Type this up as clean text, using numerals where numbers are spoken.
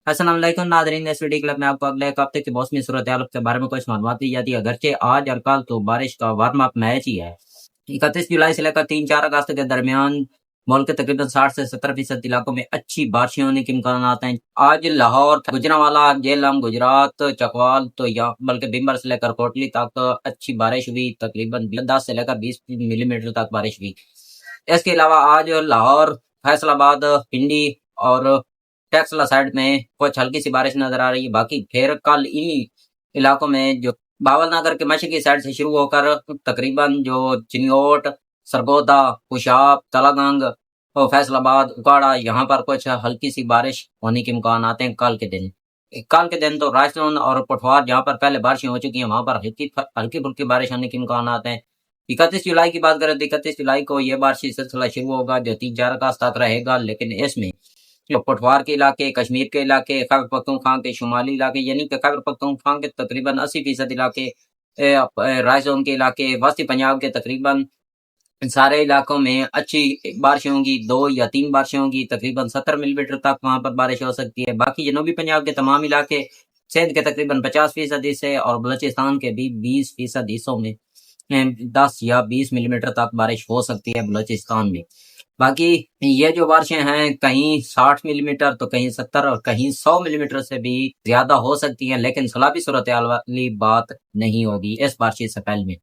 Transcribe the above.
السلام علیکم ناظرین، اس ویڈیو کلپ میں آپ کو اگلے ایک ہفتے کی موسمی صورتحال کے بارے میں کچھ معلومات دی جاتی ہے۔ اگرچہ آج اور کل تو بارش کا وارم اپ میچ ہی ہے۔ 31 جولائی سے لے کر 3-4 اگست کے درمیان ملک کے تقریباً 60 سے 70% علاقوں میں اچھی بارشیں ہونے کے امکانات ہیں۔ آج لاہور، گجرانوالہ، جہلم، گجرات، چکوال تو یا بلکہ بمبر سے لے کر کوٹلی تک اچھی بارش ہوئی، تقریباً 10 سے لے کر 20 ملی میٹر تک بارش ہوئی۔ اس کے علاوہ آج لاہور، فیصل آباد، پنڈی اور ٹیکسلا سائڈ میں کچھ ہلکی سی بارش نظر آ رہی ہے۔ باقی پھر کل انہی علاقوں میں جو باول نگر کے مشرقی سائڈ سے شروع ہو کر تقریباً جو چنگوٹ، سرگودا، پشاپ، تلا گنگ، فیصل آباد، اکاڑا، یہاں پر کچھ ہلکی سی بارش ہونے کے امکانات ہیں کل کے دن۔ کل کے دن تو رائسون اور پٹھوار جہاں پر پہلے بارشیں ہو چکی ہیں وہاں پر ہلکی پھلکی بارش ہونے کے امکانات ہیں۔ 31 جولائی کی بات کریں تو 31 جولائی کو یہ بارشی سلسلہ شروع ہوگا جو 3-4 اگست تک رہے گا، لیکن اس میں پٹھوار کے علاقے، کشمیر کے علاقے، خیبر پختونخوا کے شمالی علاقے یعنی کہ خیبر پختونخوا کے تقریباً 80% علاقے، رائے زون کے علاقے، وسطی پنجاب کے تقریباً سارے علاقوں میں اچھی بارشیں ہوں گی، 2 یا 3 بارشیں ہوں گی، تقریباً 70 ملی میٹر تک وہاں پر بارش ہو سکتی ہے۔ باقی جنوبی پنجاب کے تمام علاقے، سندھ کے تقریباً 50% حصے اور بلوچستان کے بھی 20% حصوں میں 10 یا 20 ملی میٹر تک بارش ہو سکتی ہے بلوچستان میں۔ باقی یہ جو بارشیں ہیں کہیں 60 ملی میٹر تو کہیں 70 اور کہیں 100 ملی میٹر سے بھی زیادہ ہو سکتی ہیں، لیکن سیلابی صورتحال والی بات نہیں ہوگی اس بارشی سپیل میں۔